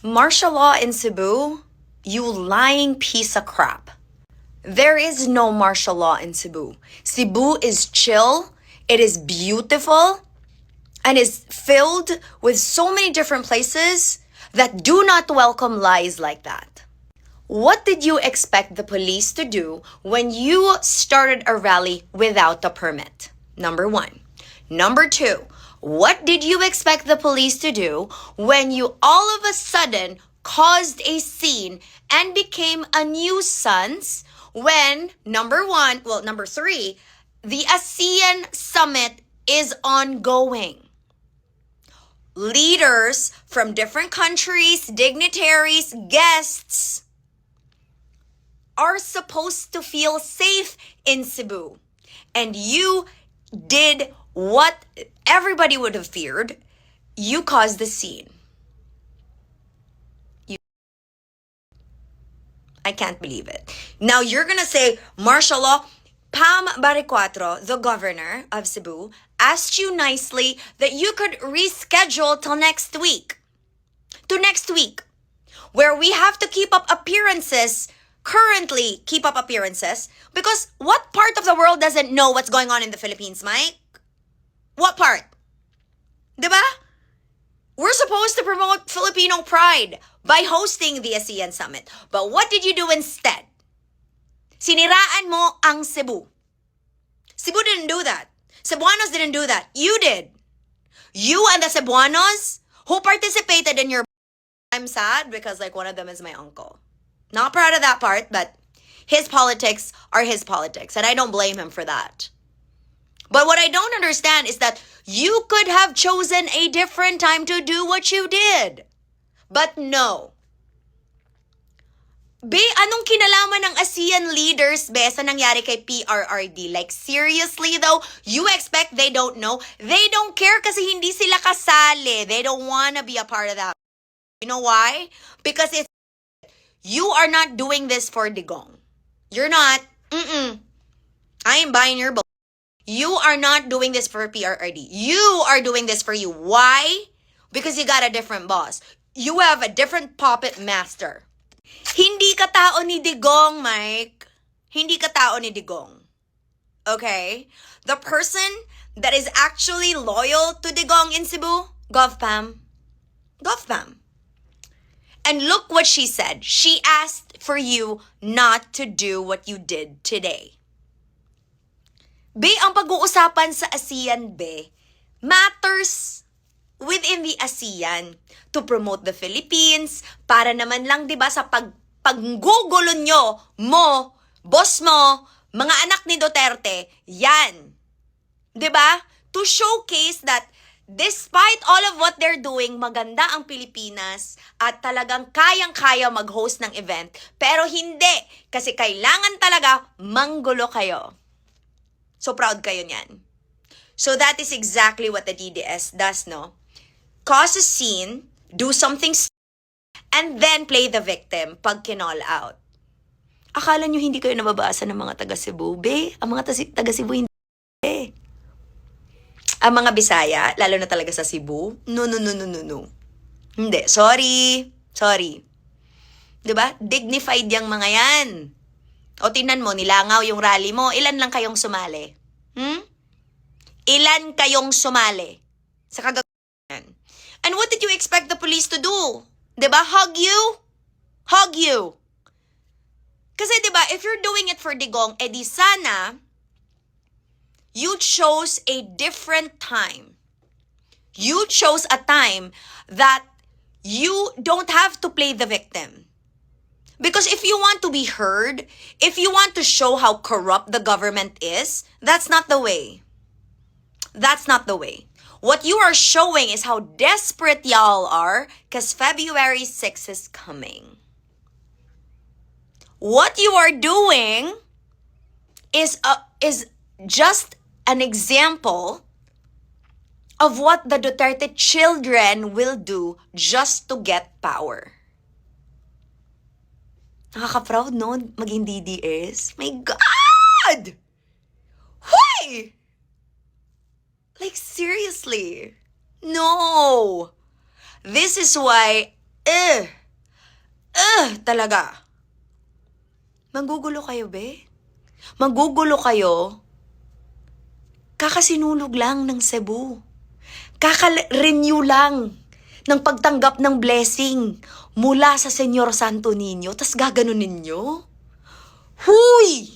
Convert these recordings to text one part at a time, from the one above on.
Martial law in Cebu? You lying piece of crap. There is no martial law in Cebu. Cebu is chill, it is beautiful, and is filled with so many different places that do not welcome lies like that. What did you expect the police to do when you started a rally without a permit? Number one. Number two, what did you expect the police to do when you all of a sudden caused a scene and became a nuisance when, number three, the ASEAN summit is ongoing? Leaders from different countries, dignitaries, guests are supposed to feel safe in Cebu. And you did what everybody would have feared. You caused the scene. I can't believe it. Now you're gonna say, martial law. Pam Baricuatro, the governor of Cebu, asked you nicely that you could reschedule till next week. To next week, where we have to keep up appearances, currently keep up appearances, because what part of the world doesn't know what's going on in the Philippines, Mike? What part? Diba? We're supposed to promote Filipino pride by hosting the ASEAN Summit. But what did you do instead? Siniraan mo ang Cebu. Cebu didn't do that. Cebuanos didn't do that. You did. You and the Cebuanos who participated in your... I'm sad because one of them is my uncle. Not proud of that part, but his politics are his politics. And I don't blame him for that. But what I don't understand is that you could have chosen a different time to do what you did. But no. Be, anong kinalaman ng ASEAN leaders, be, sa nangyari kay PRRD? Seriously though, you expect they don't know? They don't care kasi hindi sila kasali. They don't wanna be a part of that. You know why? Because you are not doing this for Digong. You're not. I am buying your book. You are not doing this for PRRD. You are doing this for you. Why? Because you got a different boss. You have a different puppet master. Hindi ka tao ni Digong, Mike. Hindi ka tao ni Digong. Okay? The person that is actually loyal to Digong in Cebu, GovPam. GovPam. And look what she said. She asked for you not to do what you did today. Be, ang pag-uusapan sa ASEAN, be, matters within the ASEAN to promote the Philippines para naman lang, di ba, sa paggugulo nyo, mo, boss mo, mga anak ni Duterte, yan. Di ba? To showcase that despite all of what they're doing, maganda ang Pilipinas at talagang kayang-kaya mag-host ng event, pero hindi, kasi kailangan talaga manggulo kayo. So proud kayo niyan. So that is exactly what the DDS does, no? Cause a scene, do something, and then play the victim pag kinall out. Akala nyo hindi kayo nababasa ng mga taga Cebu? Be, ang mga taga Cebu hindi. Be. Ang mga Bisaya, lalo na talaga sa Cebu, no. Hindi, sorry. Diba? Dignified yung mga yan. O tingnan mo, nilangaw yung rally mo, ilan lang kayong sumali? Ilan kayong sumali sa kagagawan? And what did you expect the police to do? Diba? Hug you. Kasi diba, if you're doing it for Digong, edi sana, you chose a different time. You chose a time that you don't have to play the victim. Because if you want to be heard, if you want to show how corrupt the government is, that's not the way. That's not the way. What you are showing is how desperate y'all are because February 6th is coming. What you are doing is just an example of what the Duterte children will do just to get power. Nakaka-proud, no? Maging DDS. My God! Why? Seriously. No. This is why Talaga. Manggugulo kayo, be? Manggugulo kayo? Kakasinulog lang ng Cebu. Kaka-renew lang ng pagtanggap ng blessing mula sa Senyor Santo Niño, tas gaganunin nyo? Huy!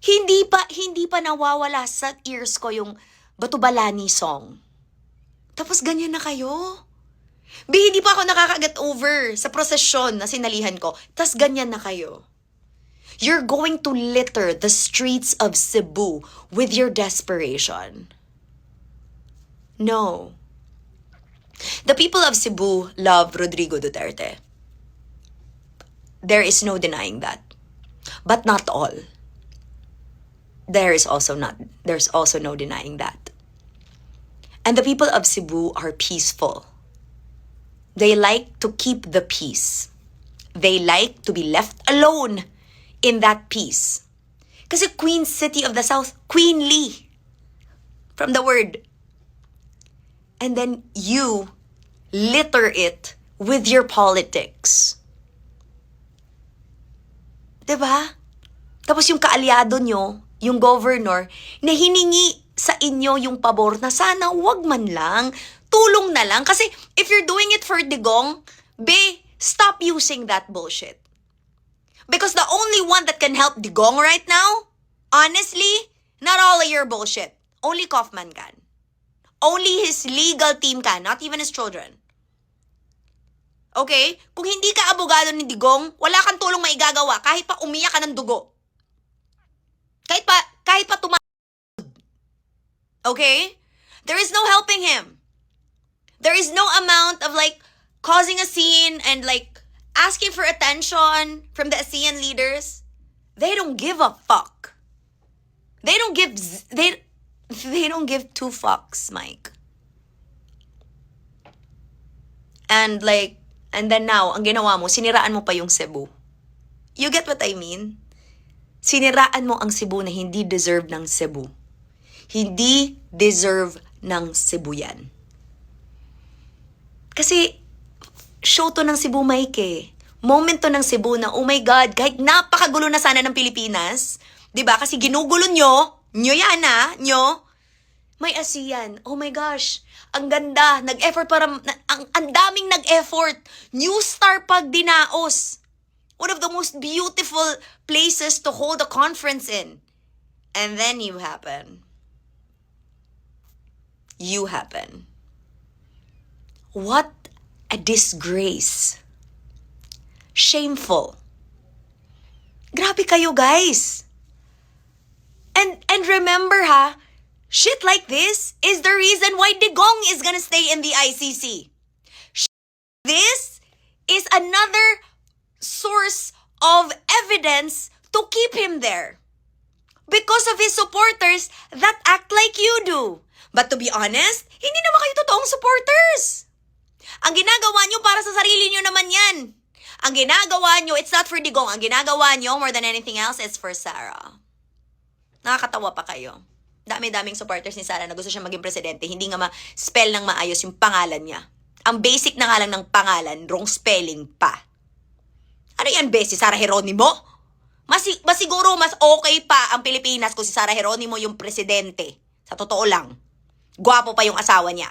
Hindi pa nawawala sa ears ko yung Batubalani song. Tapos ganyan na kayo. Hindi pa ako nakaka-get over sa prosesyon na sinalihan ko. Tas ganyan na kayo. You're going to litter the streets of Cebu with your desperation. No. The people of Cebu love Rodrigo Duterte. There is no denying that. But not all. There's also no denying that. And the people of Cebu are peaceful. They like to keep the peace. They like to be left alone in that peace. Kasi Queen City of the South, queenly. From the word. And then you litter it with your politics. Diba? Tapos yung kaalyado nyo, yung governor, na hiningi sa inyo yung pabor na sana wag man lang, tulong na lang. Kasi if you're doing it for Digong, stop using that bullshit. Because the only one that can help Digong right now, honestly, not all of your bullshit. Only Kaufman can. Only his legal team can, not even his children. Okay? Kung hindi ka abogado ni Digong, wala kang tulong maigagawa kahit pa umiyak ka ng dugo. Kahit pa okay? There is no helping him. There is no amount of causing a scene and asking for attention from the ASEAN leaders. They don't give a fuck. They don't give two fucks, Mike. And then now, ang ginawa mo, siniraan mo pa yung Cebu. You get what I mean? Siniraan mo ang Cebu na hindi deserve ng Cebu. Hindi deserve ng Cebu yan. Kasi, show to ng Cebu, Mike eh. Moment to ng Cebu na, oh my God, kahit napakagulo na sana ng Pilipinas, diba? Kasi ginugulo nyo yan nyo, may ASEAN. Oh my gosh, ang ganda, nag-effort ang daming nag-effort. New Star pag dinaos. One of the most beautiful places to hold a conference in. And then you happen. You happen. What a disgrace. Shameful. Grabe kayo, guys. And remember shit like this is the reason why Digong is gonna stay in the ICC. This is another source of evidence to keep him there. Because of his supporters that act like you do. But to be honest, hindi naman kayo totoong supporters. Ang ginagawa nyo para sa sarili nyo naman yan. Ang ginagawa nyo, it's not for Digong. Ang ginagawa nyo, more than anything else, is for Sara. Nakakatawa pa kayo. Dami-daming supporters ni Sara na gusto siya maging presidente. Hindi nga ma-spell ng maayos yung pangalan niya. Ang basic na nga lang ng pangalan, wrong spelling pa. Ano yan, be? Si Sara Geronimo? Mas siguro mas okay pa ang Pilipinas kung si Sara Geronimo yung presidente. Sa totoo lang. Gwapo pa yung asawa niya.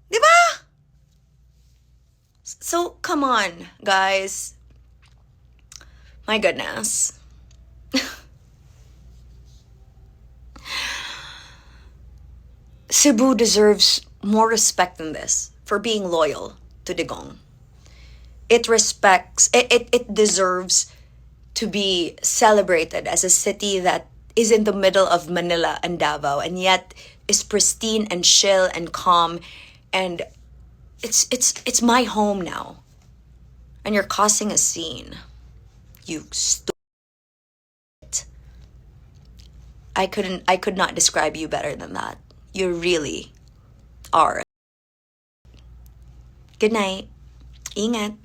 Diba? So, come on, guys. My goodness. Cebu deserves more respect than this for being loyal to Digong. It deserves to be celebrated as a city that is in the middle of Manila and Davao and yet is pristine and chill and calm, and it's my home now. And you're causing a scene. You stupid. I could not describe you better than that. You really are. Good night. Ingat.